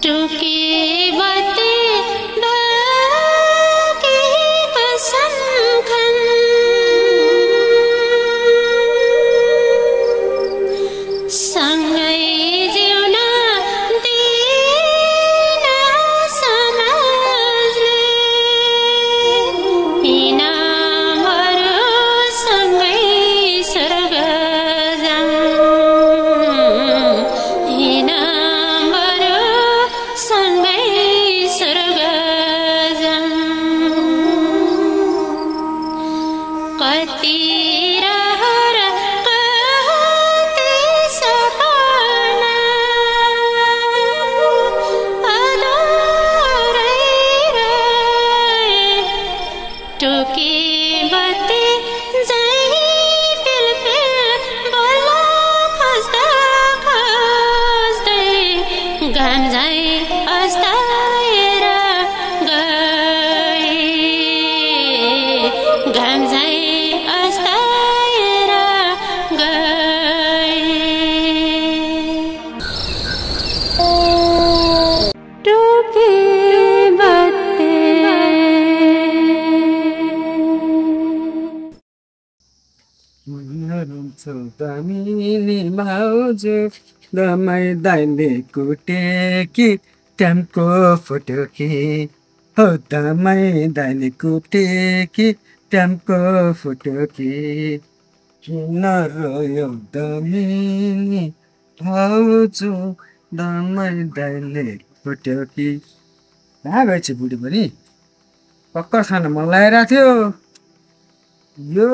टुकी बत्ती ढाके कसमखन सँगै जिउन दिन समाजले इनामहरू सँगै स्वर्ग दमाई दाइले कुटेकी ट्याम्को फुटकी हो दमाई दाइले कुटेकी ट्याम्को फुटकी किन रोयो दमिनी भाउजू दमाई दाइले कुटेकी कहाँ गएछ बुढी पनि पक्कर खान मन लागिरहेको थियो यो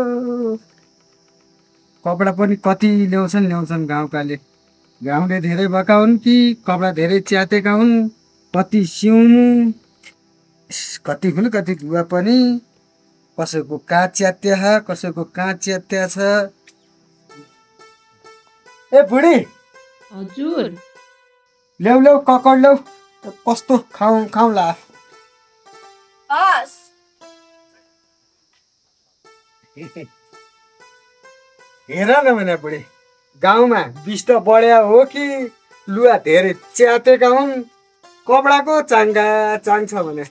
कपडा पनि कति ल्याउँछन् गाउँकाले गाउँले धेरै भएका हुन् कि कपडा धेरै च्यातेका हुन् कति सिउनु कति हुन् कति लुगा पनि कसैको कहाँ च्यात्या कसैको कहाँ च्यात्या छ ए बुढी हजुर ल्याउ ककड ल्याउ कस्तो खाउँला हस् हेर न भने बुढी गाउँमा विष त बढ्या हो कि लुगा धेरै च्यातेका हुन् कपडाको चाङ्गा चाङ्छ भने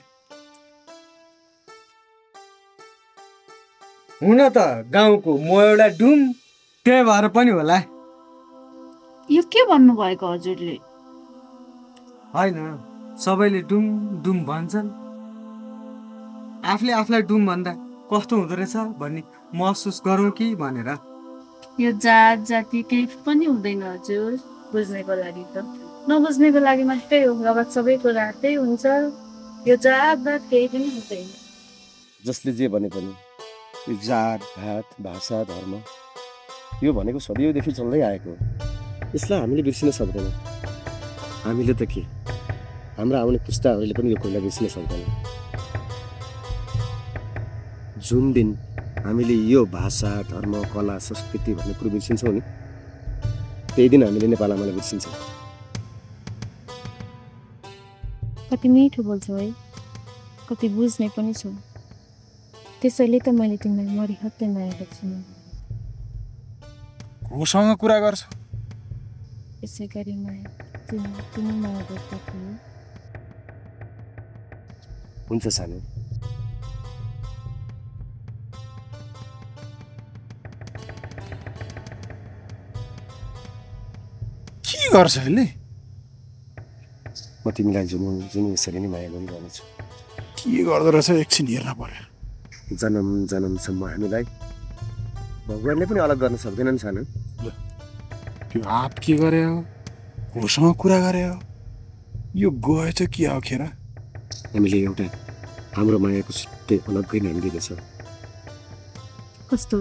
हुन त गाउँको म एउटा डुम त्यही भएर पनि होला यो के भन्नु भएको हजुरले होइन सबैले डुम डुम भन्छन् आफूले आफूलाई डुम भन्दा कस्तो हुँदो रहेछ भन्ने महसुस गरौँ कि भनेर यो जात जाति केही पनि हुँदैन हजुर बुझ्नेको लागि त नबुझ्नेको लागि मात्रै हो अब सबै कुरा त्यही हुन्छ यो जात भात केही पनि हुँदैन जसले जे भने पनि यो जात भात भाषा धर्म यो भनेको सदैवदेखि चल्दै आएको हो यसलाई हामीले बिर्सिन सक्दैनौँ हामीले त के हाम्रा आउने पुस्ताहरूले पनि यो कुरालाई बिर्सिन सक्दैन जुन दिन हामीले यो भाषा धर्म कला संस्कृति भन्ने कुरो बिर्सिन्छौँ नि त्यही दिन हामीले नेपाल आमालाई बिर्सिन्छौँ कति मिठो बोल्छौ है कति बुझ्ने पनि छौ त्यसैले त मैले तिमीलाई मरिहत्ते माया गर्छु कोसँग कुरा गर्छ यसै गरी माया तिमी माया गर्छौ हुन्छ सानो के गर्छ यसले म तिमीलाई जुन यसरी नै माया गरिरहने छु के गर्दो रहेछ एकछिन हेर्न पर्यो जन्म जन्मसम्म हामीलाई भगवानले पनि अलग गर्न सक्दैनन् सानो त्यो हात के गरे हो कोसँग कुरा गरे हो यो गएछ के हो खेर हामीले एउटा हाम्रो मायाको छुट्टै अलग्गै नाम दिएको छ कस्तो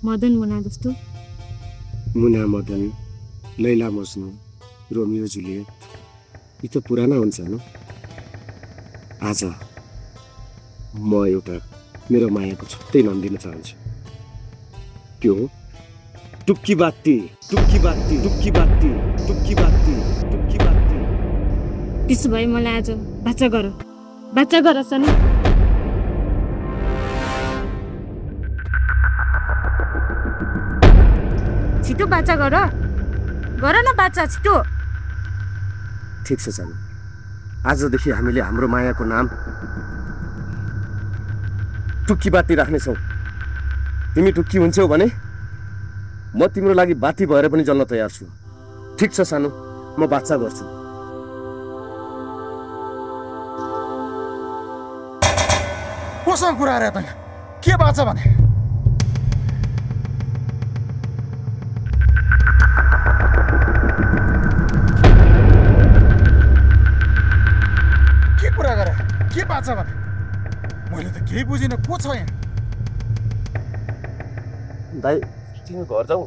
मदन मुना जस्तो मुना मदन लैला मज्नु रोमियो जुलियट यी त पुराना हुन्छ हैन आज म एउटा मेरो मायाको छुट्टै नाम दिन चाहन्छु त्यो टुक्की बात्ती टुक्की बात्ती टुक्की बात्ती टुक्की बात्ती टुक्की बात्ती त्यसो भए मलाई आज बाचा गर सनी छिटो बाचा गर न बाचा छिटो ठिक छ सानो, आजदेखि हामीले हाम्रो मायाको नाम टुक्की बाती राख्नेछौँ। तिमी टुक्की हुन्छौ भने म तिम्रो लागि बाती भएर पनि जल्न तयार छु। ठिक छ सानो, म बाचा गर्छु। कोसँग कुरा अरे त के बाचा भने? के कुरा गरे? के बाचा भने? मैले त केही बुझिनँ। को छ यहाँ? दाइ तिमी घर जाऊ।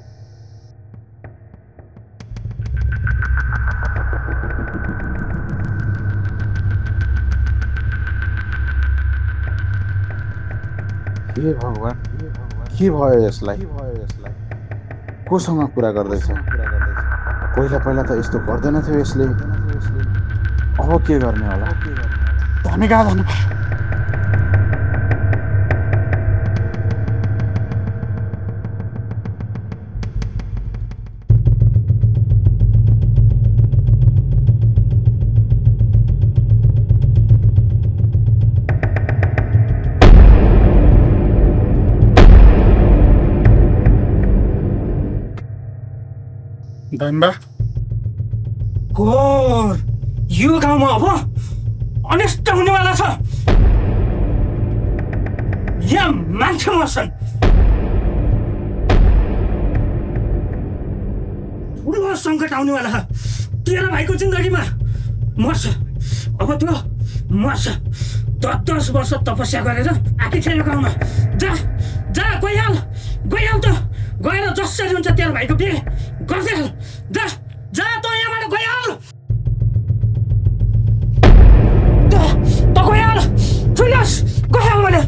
हे भगवान, के भयो यसलाई? कोसँग कुरा गर्दैछ? पहिला पहिला त यस्तो गर्दैन थियो यसले। अब के गर्ने होला? हामी कहाँ जानु पर्यो? दाइम्बा, घोर यो गाउँमा अब अनिष्ट हुनेवाला छ। यहाँ मान्छे मर्छन्, ठुलो सङ्कट आउनेवाला छ। तेरो भाइको जिन्दगीमा मर्छ, अब त्यो मर्छ। 10 वर्ष तपस्या गरेर आएकी छ यो गाउँमा। जा जा गइहाल त, गएर जसरी हुन्छ तेरो भाइको बिहे गर्दै हाल। जा जा त यहाँबाट गइहाल, त गइहाल। सुन्नुहोस्, गइहाल मैले।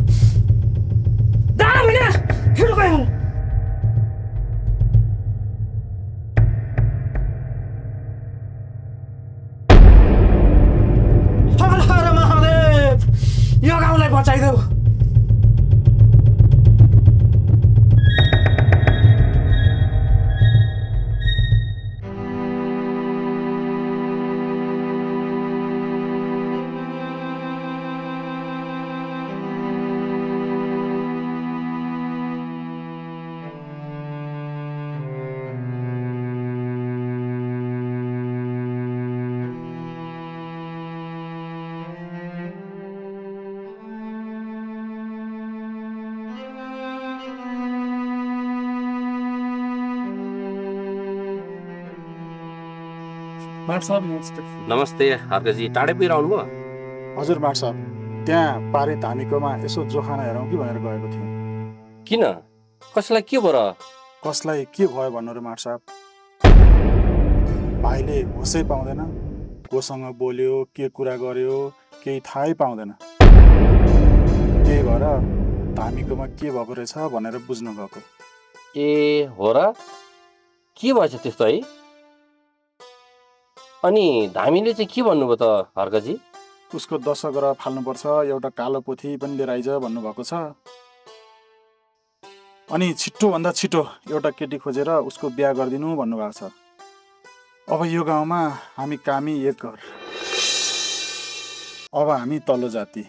जा मैले फेरि गइहाल। हर हर महादेव, यो गाउँलाई बचाइदेऊ। माट साहब नमस्ते। नमस्ते हर्कजी, टाढै पुगेर आउनुभयो? हजुर माट साहब, त्यहाँ पारे धामीकोमा यसो जोखाना हेरौँ कि भनेर गएको थिएँ। किन? कसैलाई के भयो र? कसलाई के भयो भन्नु र माट साहब? भाइले होसै पाउँदैन, कोसँग बोल्यो, के कुरा गर्यो, केही थाहै पाउँदैन। त्यही भएर धामीकोमा के भएको रहेछ भनेर बुझ्न गएको। ए हो र? के भएछ त्यस्तो है? अनि धामीले चाहिँ के भन्नुभयो त हर्कजी? उसको दशग्रह फाल्नुपर्छ, एउटा कालो पोथी पनि लिएर आइज भन्नुभएको छ। अनि छिट्टोभन्दा छिटो एउटा केटी खोजेर उसको बिहा गरिदिनु भन्नुभएको छ। अब यो गाउँमा हामी कामी एक घर। अब हामी तल्लो जाति।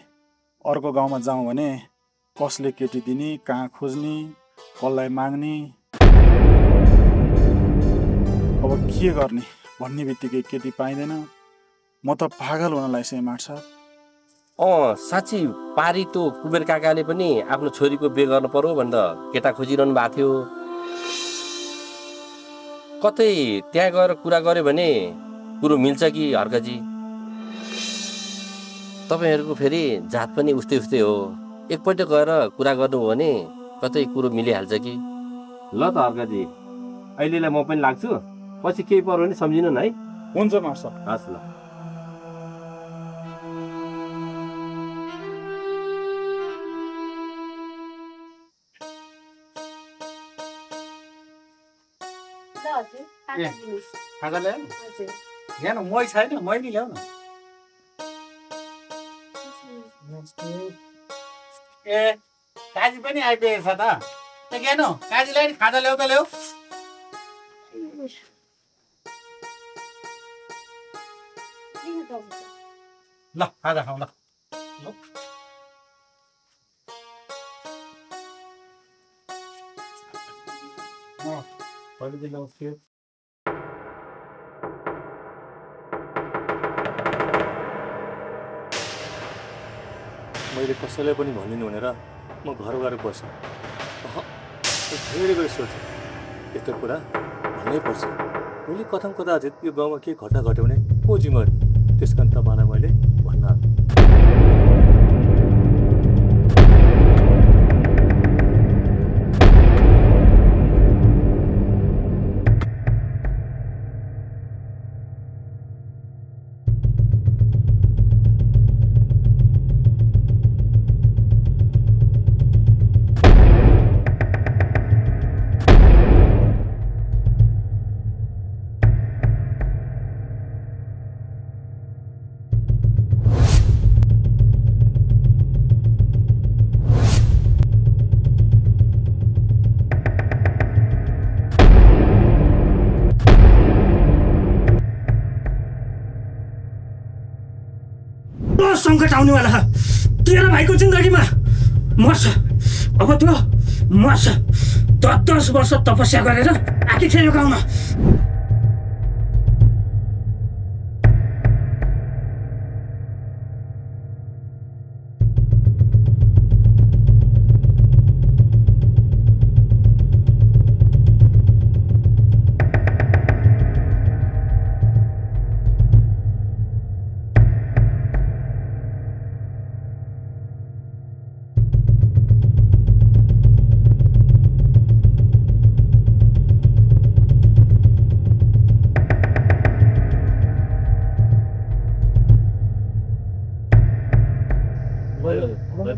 अर्को गाउँमा जाउँ भने कसले केटी दिने, कहाँ खोज्ने, कसलाई माग्ने, अब के गर्ने भन्ने बित्तिकै केटी पाइँदैन। म त पागल हुन लाग्छ माट साहब। साँच्ची पारी त कुबेर काकाले पनि आफ्नो छोरीको बिहे गर्नु पर्यो भनेर केटा खोजिरहनु भएको थियो। कतै त्यहाँ गएर कुरा गर्यो भने कुरो मिल्छ कि हर्कजी? तपाईँहरूको फेरि जात पनि उस्तै उस्तै हो। एकपल्ट गएर कुरा गर्नु हो भने कतै कुरो मिलिहाल्छ कि। ल त हर्कजी, अहिलेलाई म पनि लाग्छु, पछि केही पर्यो भने सम्झिनु न है। हुन्छ माट साहब। हस् ल। खाजा ल्याऊ न। यहाँ न मै छैन, मै नि ल्याऊ न। ए काजी पनि आइपुगेको छ त। ज्ञानो काजीलाई नि खाजा ल्याऊ त ल्याऊ। ल खाजा खाऊ ल पहिलेदेखि आउँथ्यो मैले कसैलाई पनि भनिनु भनेर म घर गएर बसेँ धेरै गरी सोचेँ यस्तो कुरा भन्नै पर्छ मैले कथम कदाचित यो गाउँमा के घटना घट्यो भने को जिम्मेवारी त्यस कारण तपाईँलाई मैले भन्न सङ्कट आउनेवाला तेरो भाइको जिन्दगीमा मर्छ अब त्यो मर्छ 10 वर्ष तपस्या गरेर आखिर थियो यो गाउँमा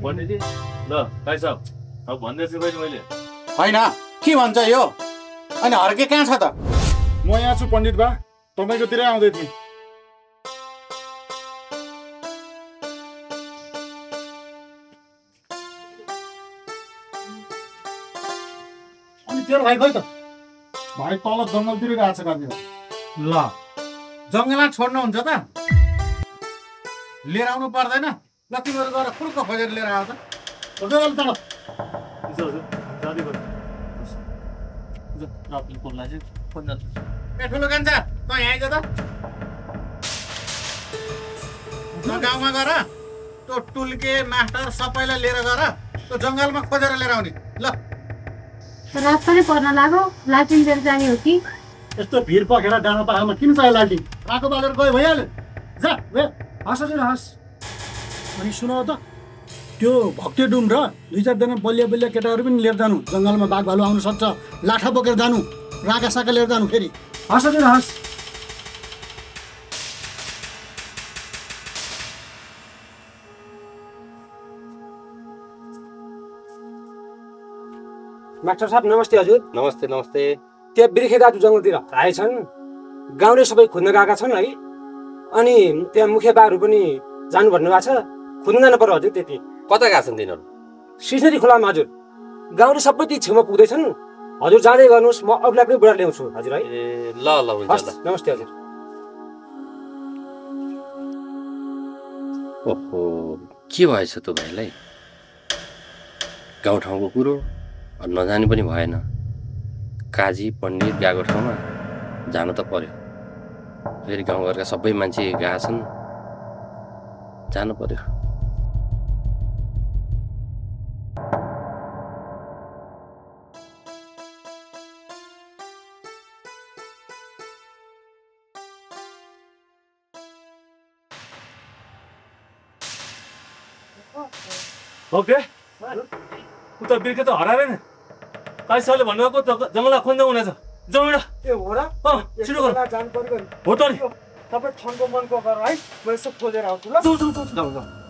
पण्डितजी ल भाइ साहब अब भन्दैछु भाइ मैले होइन के भन्छ यो अनि हर्के कहाँ छ त म यहाँ छु पण्डित बा तपाईँकोतिरै आउँदै थिएँ अनि तेरो भाइ खै त भाइ तल जङ्गलतिर गएको छ काजु ल जङ्गलमा छोड्नुहुन्छ त लिएर आउनु पर्दैन ल तिमीहरू गएर फुर्क खोजेर लिएर आऊ त ठुलो कान्छा त यहाँ आइज त गाउँमा गएर त्यो टुल्के मास्टर सबैलाई लिएर गएर त्यो जङ्गलमा खोजेर लिएर आउने ल रात पनि पर्न लाग्यो लाटिन लिएर जाने हो कि यस्तो भिड पखेर डाँडा पाहाडमा किन चाहियो लाटिन आएको बालेर गयो भइहाल्यो जा हस् हजुर हस् अनि सुन त त्यो भक्ते डुम र 2-4 जना बलिया बलिया केटाहरू पनि लिएर जानु जङ्गलमा बाघ भालु आउनु सक्छ लाठा बोकेर जानु राका साका लिएर जानु फेरि हस् हजुर हस् मास्टर साहब नमस्ते हजुर नमस्ते नमस्ते त्यहाँ बिर्खे दाजु जङ्गलतिर आएछन् गाउँले सबै खोज्न गएका छन् है अनि त्यहाँ मुखिया बाहरू पनि जानु भन्नुभएको छ खोज्नु जानु पर्यो हजुर त्यति कता गएको छन् तिनीहरू सिस्नेरी खोलामा हजुर गाउँले सबै ती छेउमा पुग्दैछन् हजुर जाँदै गर्नुहोस् म अरूलाई पनि बुढा ल्याउँछु हजुर है ए ल ल हुन्छ हस् ल नमस्ते हजुर ओहो के भएछ त भाइलाई गाउँठाउँको कुरो नजाने पनि भएन काजी पण्डित गएको ठाउँमा जानु त पर्यो फेरि गाउँघरका सबै मान्छे गएका छन् जानु पर्यो ओके उता बिर्खे त हराएर नि काई सरले भन्नुभएको जङ्गलमा खोज्दै हुनेछ जाउँ एउटा ए हो र छिटो गर जानु पर्यो हो त नि तपाईँ ठन्डो मनको गर है म यसो खोजेर आउँछु ल जाउँ जाउँ जाउँ जाउँ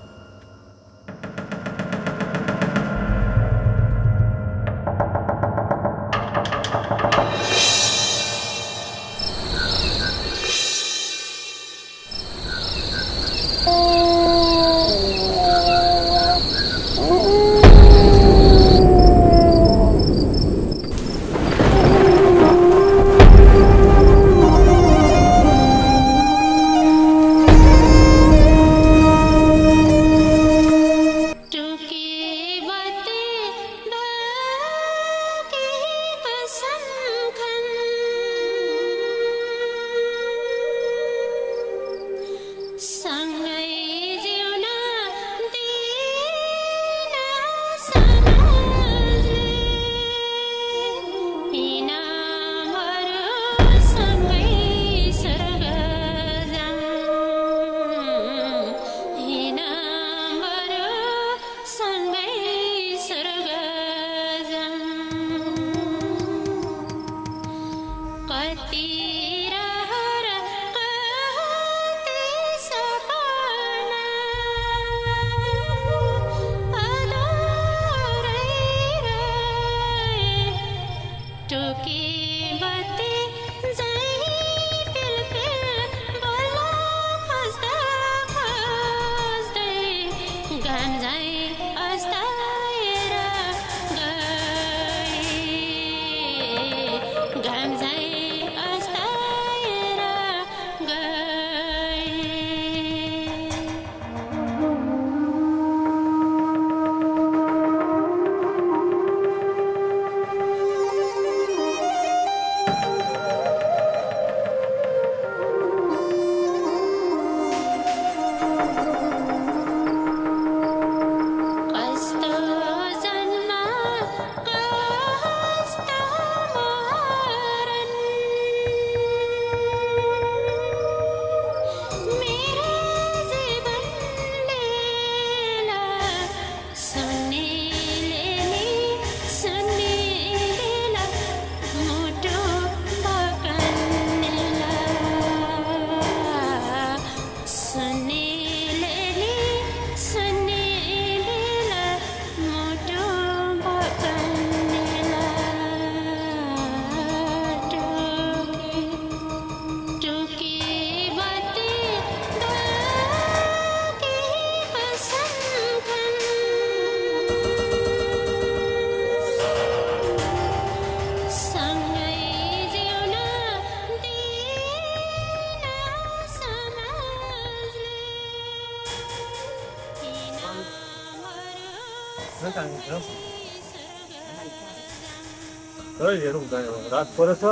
हेरौँ रात परेछ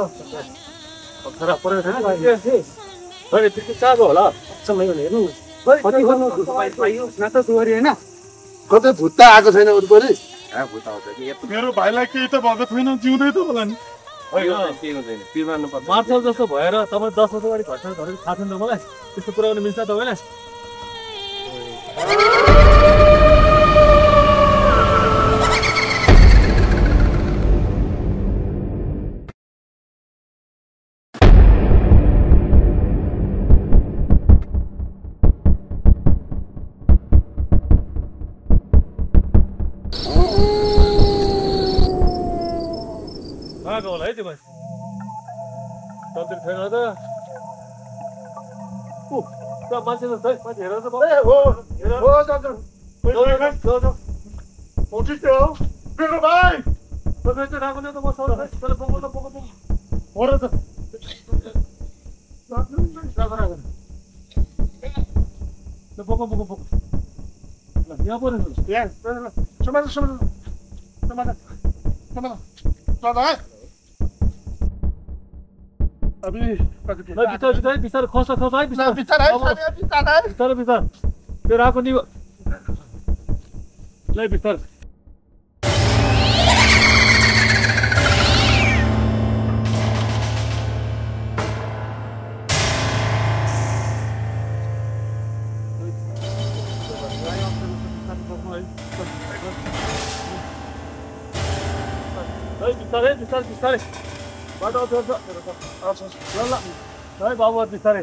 खराब परेको छैन अहिले त्यति चाँडो होला समय हेर्नु कतै भुत्ता आएको छैन वरिपरि मेरो भाइलाई केही त भएको छैन जिउँदै त होला नि मार्छल जस्तो भएर तपाईँ 10 वर्ष अगाडि घटना घटेको थाहा छैन त मलाई त्यस्तो कुरा गर्नु मिल्छ तपाईँलाई कहाँको होला है त्यो मान्छे तन्तिर छैन त मान्छे त मान्छे हेर त बिस्तारै खस है बिस्तारै त्यो राको नि ल बिस्तारै बिस्तारै बाटो ल है बाबु बिस्तारै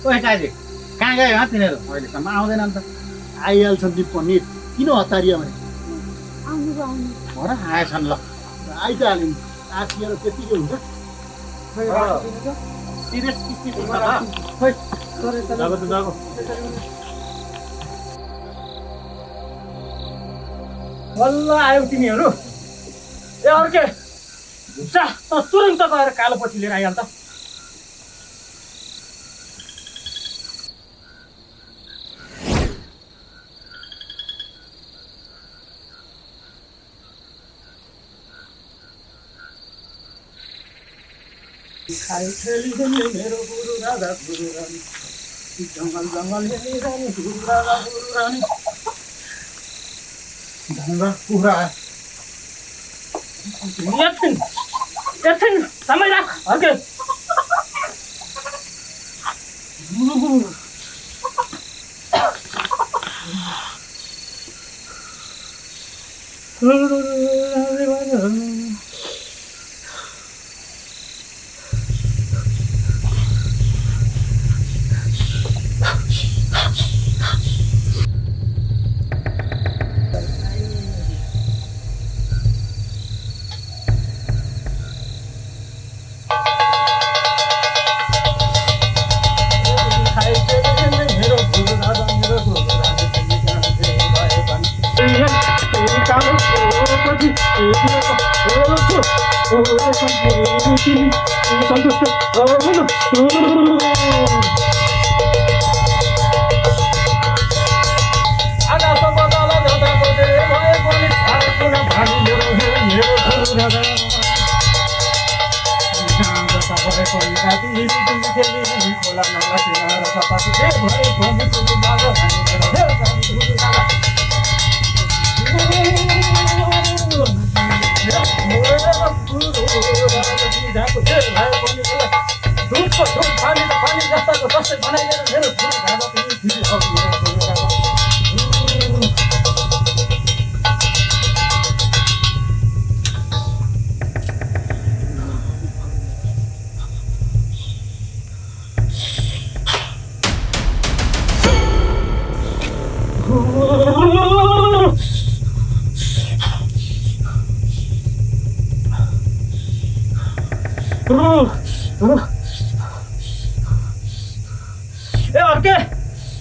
कहाँ गयो तिनीहरू अहिलेसम्म आउँदैन नि त आइहाल्छन् ती पनि किन हतारियो भने भर आएछन् ल आइ त हाल्यो आसिएर त्यतिकै हुन्छ बल्ल आयौ तिमीहरू ए अर्के जा तुरन्त गएर कालो पछि लिएर आइहाल त मेरो गुरु राजा गुरु रानी जङ्गल जङ्गल हेरिरहने गुरु राजा गुरु रानी ढङ्गा पुरा एकछिन समय राख अर्के Come अर्के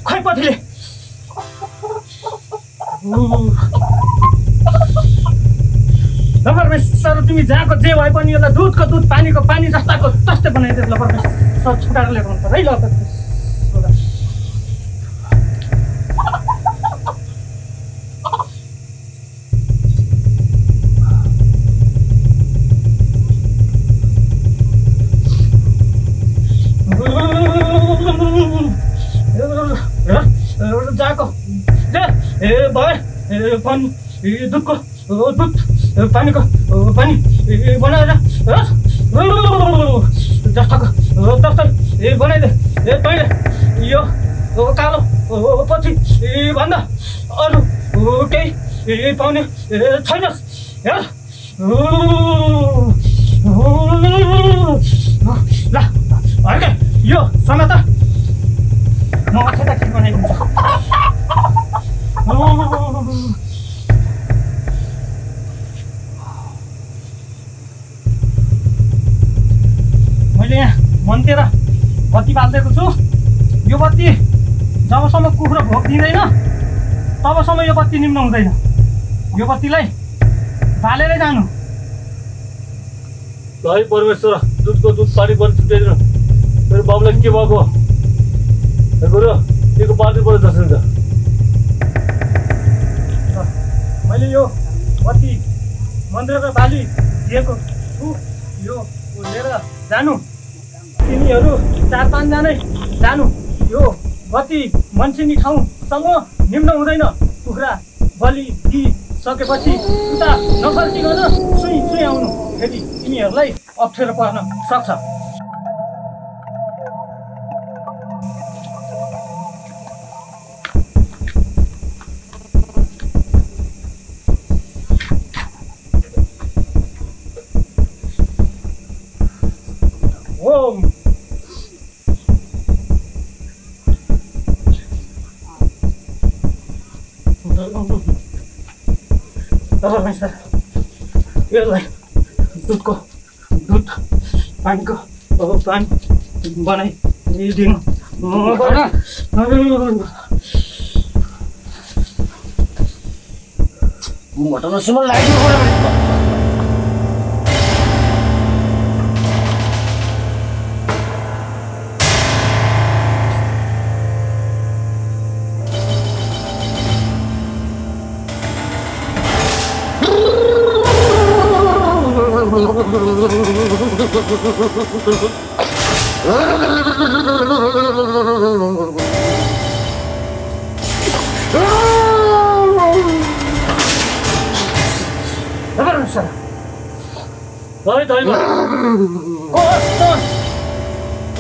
खै पथिले परमेश्वर तिमी जहाँको जे भए पनि यसलाई दुधको दुध पानीको पानी जस्ताको तस्तै बनाइदिएर ल परमेश्वर छुटाएर ल्याउनु पर्छ है ल जाको भयो पानी दुधको दुध पानीको पानी बनाएर जस्ताको जस्तै बनाइदे तैँले यो कालो पछि भन्दा अरू केही पाउने छैनस् हेर ल अर्कै यो समाता म अक्षता के बनाइदिन्छु मैले यहाँ मनतिर बत्ती बाल्दिएको छु यो बत्ती जबसम्म कुखुरो भोक दिँदैन तबसम्म यो बत्ती निम्न हुँदैन यो बत्तीलाई बालेरै जानु ल है परमेश्वर दुधको दुध पानी पनि छुट्याइदिनु मेरो बाबुलाई के भएको गुरु दिएको पार्टी पर्छ जस्तो हुन्छ मैले यो बत्ती मन्दिरको बाली दिएको छु यो लिएर जानु तिमीहरू 4-5 जनै जानु यो बत्ती मन्सिनी ठाउँसँग निम्न हुँदैन कुखुरा बलि दिइसकेपछि उता नफर्किकन सुई सुई आउनु फेरि तिमीहरूलाई अप्ठ्यारो पर्न सक्छ यसलाई दुधको दुध पानीको पानी बनाइदिनु घटाउन सुमन लाग्यो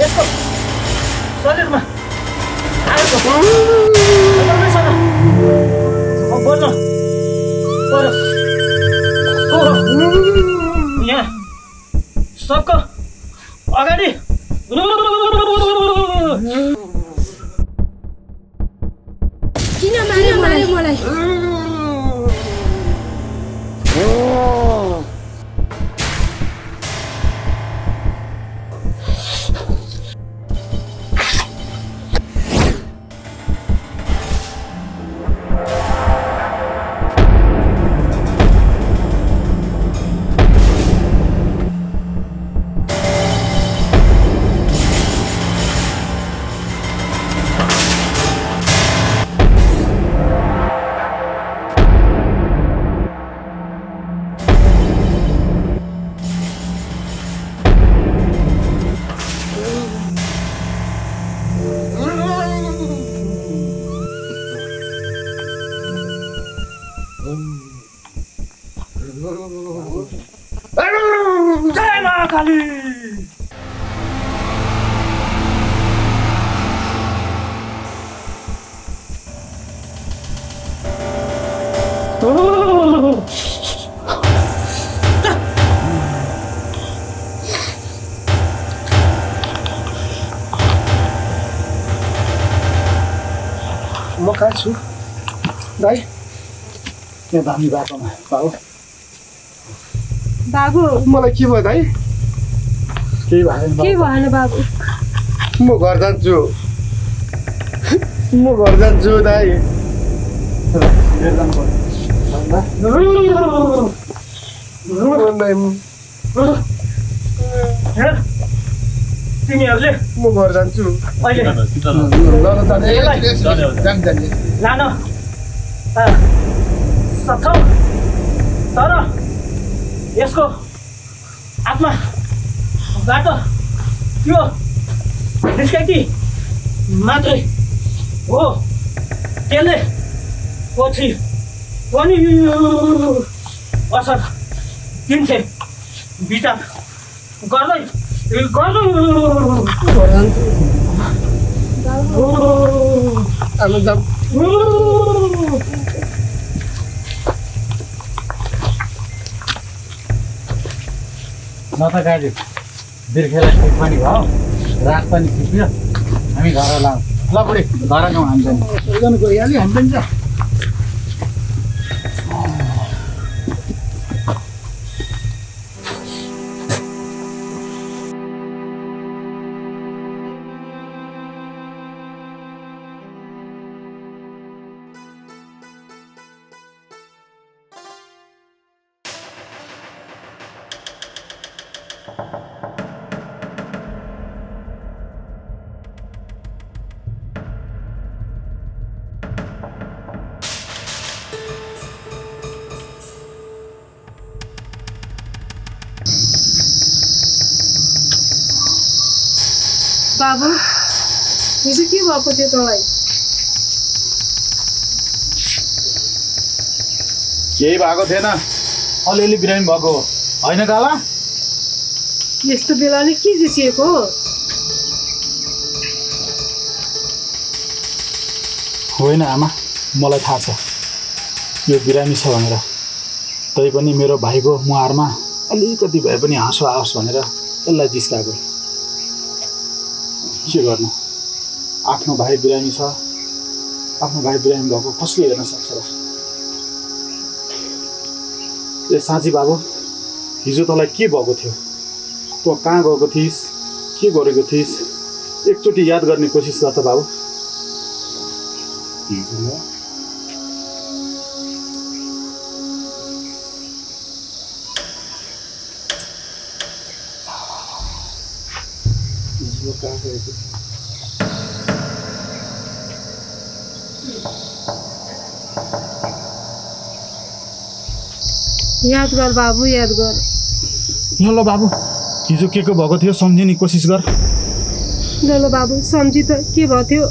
यसको शरीरमा आएको बोल्न पर्यो यहाँ सबको अगाडि किन मार्यो मलाई काली म कहाँ छु दाइ यहाँ दामी बाटोमा बाबु बाबु मलाई के भयो दाइ केही भएन के भएन बाबु म घर जान्छु दाइ लिएर जानु तिमीहरूले म घर जान्छु अहिले लान सक्छौ तर यसको आत्माबाट त्यो निस्केकी मात्रै हो त्यसले पछि पनि असर दिन्छे विचार गर्दै न त गाडी बिर्खेलाई ठिक पनि भयो रात पनि छिप्यो हामी घर लाउँ ल बुढी घर जाउँ हामी पनि गइहाल्यो हामी पनि जा बाबु हिजो के भएको थियो तँलाई केही भएको थिएन अलिअलि बिरामी भएको होइन काला यस्तो बेलाले के जिसिएको होइन आमा मलाई थाहा छ यो बिरामी छ भनेर तैपनि मेरो भाइको मुहारमा अलिकति भए पनि हाँसो आओस् भनेर यसलाई जिस्काएको के गर्नु आफ्नो भाइ बिरामी छ आफ्नो भाइ बिरामी भएको कसले हेर्न सक्छ र ए साँच्ची बाबु हिजो तँलाई के भएको थियो तँ कहाँ गएको थिइस् के गरेको थिइस् एकचोटि याद गर्ने कोसिस गर त बाबु याद गर बाबु याद गर ल बाबु हिजो के भएको थियो सम्झिने कोसिस गर ल बाबु सम्झि त के भएको थियो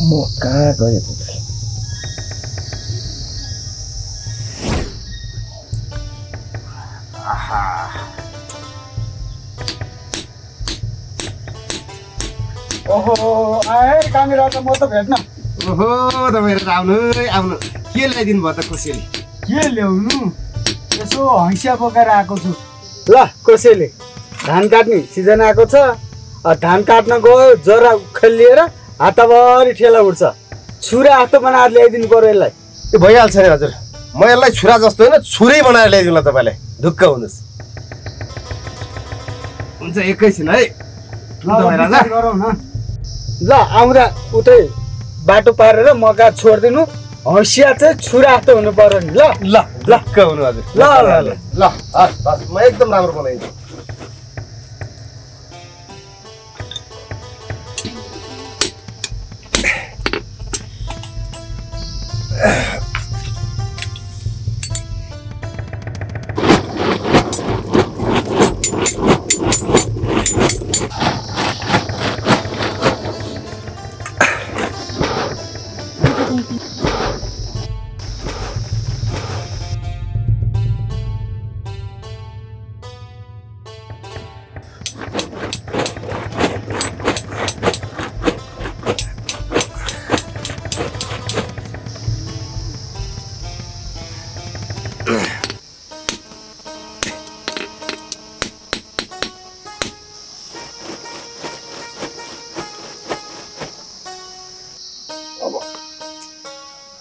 म कहाँ गएको थिएँ ओहो आए कामेरा त म त भेट्न ओहो तपाईहरु आउनु आउनु के ल्याइदिनु भयो त कसैले के ल्याउनु यसो हँसिया बोकेर आएको छु ल कसैले धान काट्ने सिजन आएको छ धान काट्न गयो जरा उखेलिएर हातभरि ठेला उठ्छ छुरा हातो बनाएर ल्याइदिनु पर्यो यसलाई त्यो भइहाल्छ नि हजुर म यसलाई छुरा जस्तो होइन छुरै बनाएर ल्याइदिउँला तपाईँलाई ढुक्क हुनुहोस् हुन्छ एकैछिन है गरौँ न ल आउँदा उतै बाटो पारेर मका छोडिदिनु हँसिया चाहिँ छुरा हातो हुनु पर्यो नि ल ल ढुक्क हुनु हजुर ल ल ल ल हस् हस् म एकदम राम्रो बनाइदिन्छु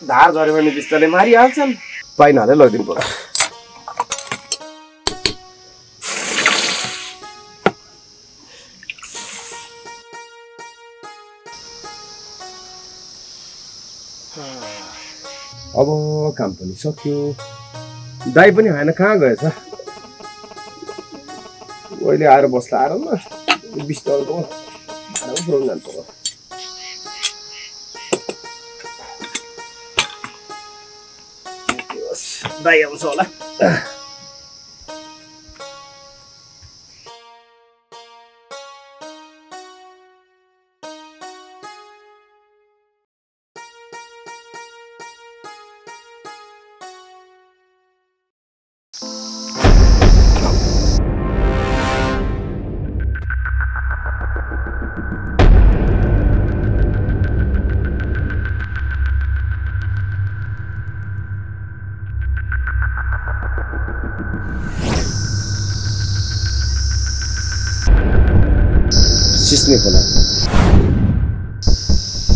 धार झऱ्यो भने बिस्तारै मारिहाल्छन् पाइनहाले लगिदिनु पर्छ अब काम पनि सक्यो दाइ पनि होइन कहाँ गएछ अहिले आएर बस्ला आएर न बिस्तारो पुऱ्याउनु जान्छ दाइ आउँछ होला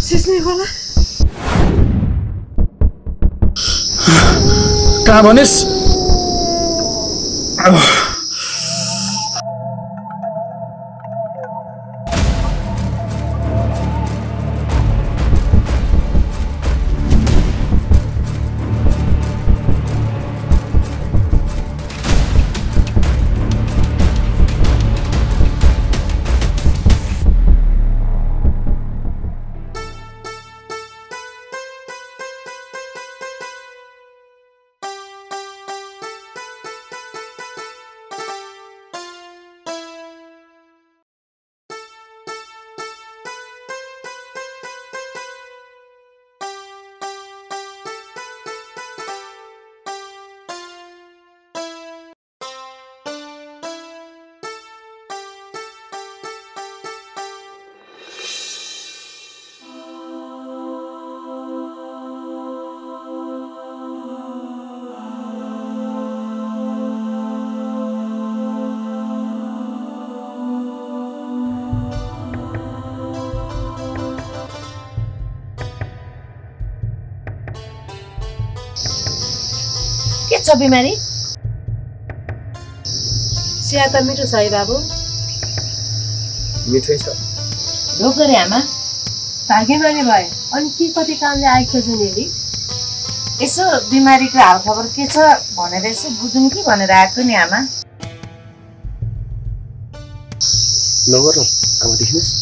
सिस्ने खोला कहाँ भनिस् के छ बिमारी चिया त मिठो छ है बाबु मिठै छ ढोक गरे आमा भाग्यमानी भए अनि के कति कामले आएको छ नि यसो बिमारीको हाल खबर के छ भनेर यसो बुझौँ कि भनेर आएको नि आमा नगर आमा देखिनुहोस्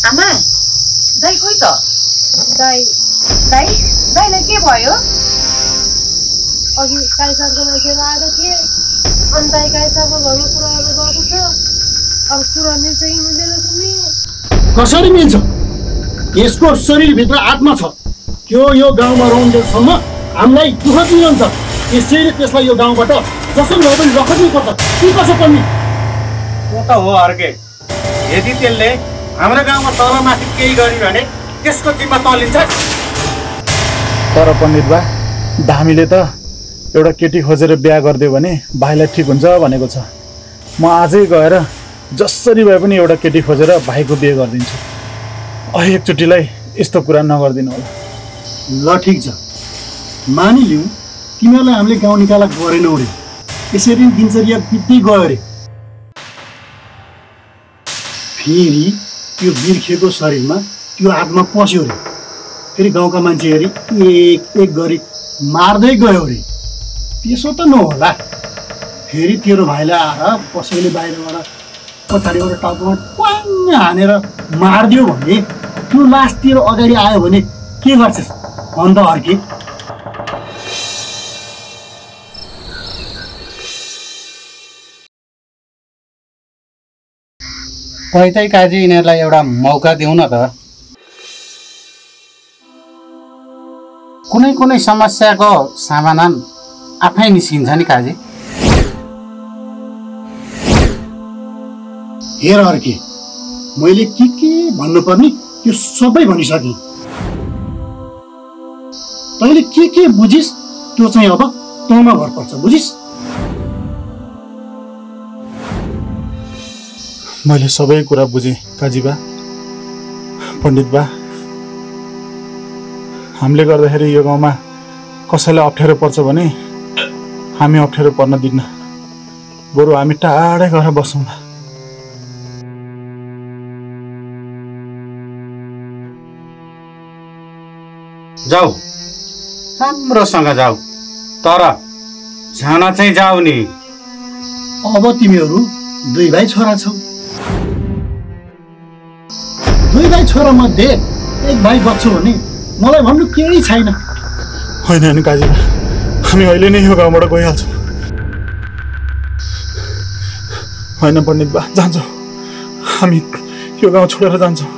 आमा दाइ खोइ त दाइलाई के भयो अघि काइसारको मान्छेहरू आएको थिए अनि दाइ काइसारको घरमा कुराहरू गएको छ अब कुरा मिल्छ कि मिल्दैन तिमी कसरी मिल्छ यसको शरीरभित्र आत्मा छ त्यो यो गाउँमा रहन्जेलसम्म हामीलाई दुःख दिइरहन्छ यसैले त्यसलाई यो गाउँबाट जसरी भए पनि रखनु पर्छ के कसो पर्ने त्यो त हो अर्के यदि त्यसले हाम्रो गाउँमा तलमाथि केही गर्यो भने त्यसको जिम्मा तलिन्छ तर पण्डित बा धामीले त एउटा केटी खोजेर बिहा गरिदियो भने भाइलाई ठिक हुन्छ भनेको छ म आजै गएर जसरी भए पनि एउटा केटी खोजेर भाइको बिहे गरिदिन्छु एकचोटिलाई यस्तो कुरा नगरिदिनु होला ल ठिक छ मानिलिउँ तिमीहरूलाई हामीले गाउँ निकाला गरेनौ रे यसरी दिनचर्या बित्दै गयो रे फेरि त्यो बिर्खेको शरीरमा त्यो आत्मा पस्यो रे फेरि गाउँका मान्छेहरू एक एक गरी मार्दै गयो रे त्यसो त नहोला फेरि तेरो भाइलाई आएर कसैले बाहिरबाट पछाडिबाट टाउकोमा ट्वाङ हानेर मारिदियो भने त्यो लास तेरो अगाडि आयो भने के गर्छस् अन्त अर्के कहितै काजी यिनीहरूलाई एउटा मौका दिउँ न त कुनै कुनै समस्याको समाधान आफै निस्किन्छ नि काजी हेर अर्के मैले के भन्नुपर्ने त्यो सबै भनिसकेँ तैँले के बुझिस् त्यो चाहिँ अब तँमा भर पर्छ बुझिस् मैले सबै कुरा बुझेँ काजीबा, पण्डितबा। हामीले गर्दाखेरि यो गाउँमा कसैलाई अप्ठ्यारो पर्छ भने हामी अप्ठ्यारो पर्न दिन्न। बरु हामी टाढै गएर बसौँ। जाऊ, राम्रोसँग जाऊ, तर जान चाहिँ जाऊ नि। अब तिमीहरू 2 भाइ छोरा छौ। 2 भाइ छोरा मध्ये 1 भाइ बच्छु भने मलाई भन्नु केही छैन। होइन काजीबा, हामी अहिले नै यो गाउँबाट गइहाल्छौँ। होइन पण्डितबा, जान्छौँ। हामी यो गाउँ छोडेर जान्छौँ।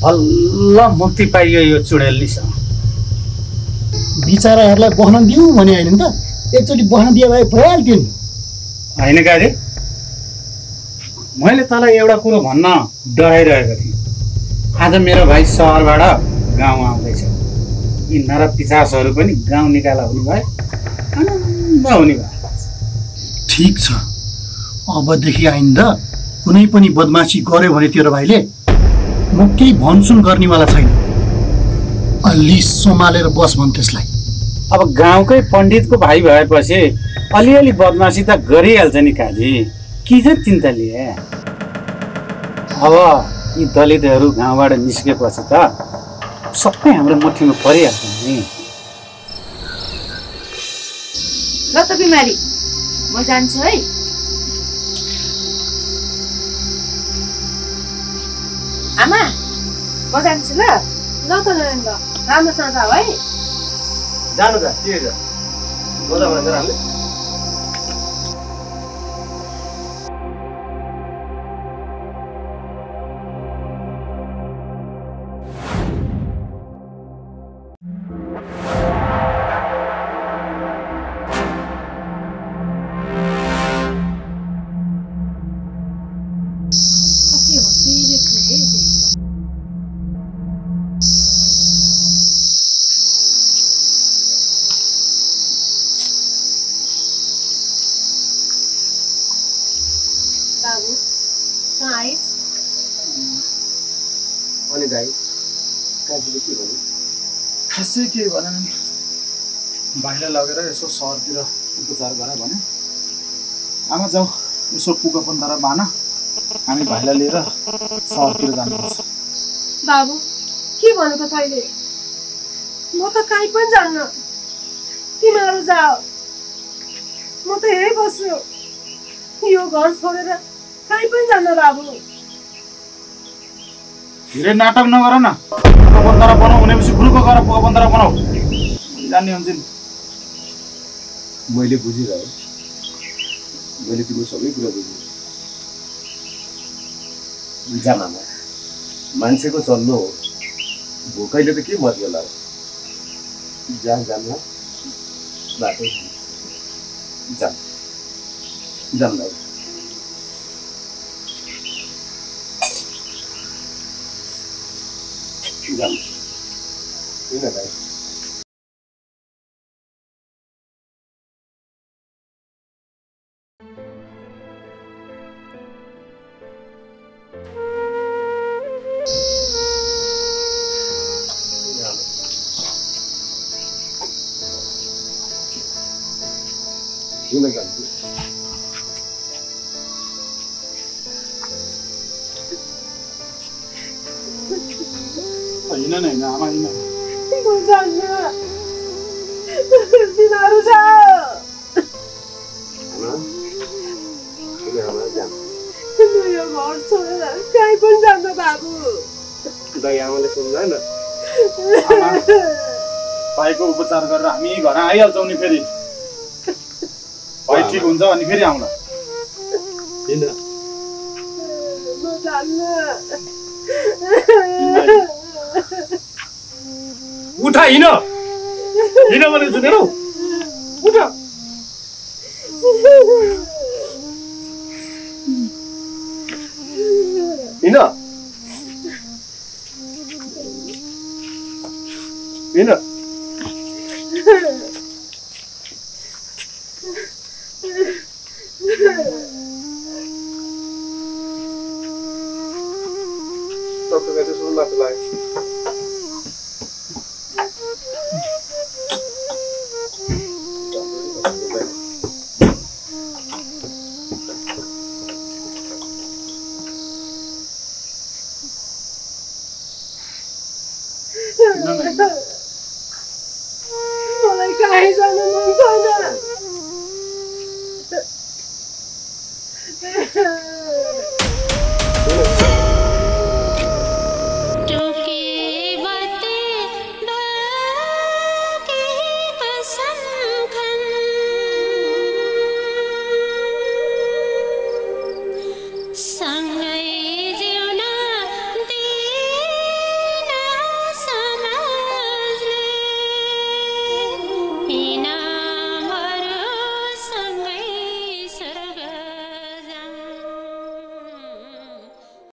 हल्ला मुक्ति पाइयो यो चुडेलीसँग। बिचराहरूलाई बस्न दिउँ भने होइन नि त, एकचोटि बस्न दिए भए भइहाल्थ्यो नि। होइन काजी, मैले तँलाई एउटा कुरो भन्न डराइरहेको थिएँ। आज मेरो भाइ सहरबाट गाउँ आउँदैछ। यी नर पिचासहरू पनि गाउँ निकाला हुने भए, आनन्द हुने भए। ठिक छ, अबदेखि आइन्दा कुनै पनि बदमासी गर्यो भने तेरो भाइले म केही भनसुन गर्नेवाला छैन। अलि सम्हालेर बस भन् त्यसलाई। अब गाउँकै पण्डितको भाइ भएपछि अलिअलि बदमासी त गरिहाल्छ नि काजी, के चाहिँ चिन्ता लिए। अब यी दलितहरू गाउँबाट निस्केपछि त सबै हाम्रो मुठीमा परिहाल्छ नि। ल त बिमारी, म जान्छु है। आमा, म जान्छु ल। ल त नरेन्द्र, राम्रोसँग जाऊ है। जानु त के छ बोला भन्छ रामले। कति हँसिलो थियो है। बाबु, कहाँ आइस? अनि दाइ, काजीले के भन्यो? खासै के भनेन। भाइलाई लगेर यसो सहरतिर उपचार गर भने। आमा जाऊ, यसो पुगपन तर बान, हामी भाइलाई लिएर सहरतिर जानुपर्छ। बाबु, के भनेको तैँले? म त कहीँ पनि जान्न। तिमीहरू जाऊ, म त यही बस्छु। यो घर छोडेर कहीँ पनि जान्न बाबु। धेरै नाटक नगर न। पुगबन्दरा बनाऊ भनेपछि गुरुको गएर पुगबन्दरा बनाऊ। जान्ने हुन्छ नि। मैले बुझिरहेँ, मैले तिम्रो सबै कुरा बुझेँ। जा मामा, मान्छेको चल्नु हो, भोकैले त के मतलब लाग्छ। जहाँ जान्न बाटो जान जान्दा जान किन भाइ? किन जान्छु? होइन होइन आमा, होइन। म जान्न। तिमीहरू जाऊ। म यो घर छोडेर कहीँ पनि जान्न बाबु। दाइ आमाले सुन्दैन। भाइको उपचार गरेर हामी घर आइहाल्छौँ नि फेरि। भाइ ठिक हुन्छ अनि फेरि आउँला। किन? म जान्न। उठा हिँड हिँड भने सुनेर उठ। हिँड किन डक्टरलाई चाहिँ सुन्नु मात्र लाग्यो मलाई कहीँ जानु मन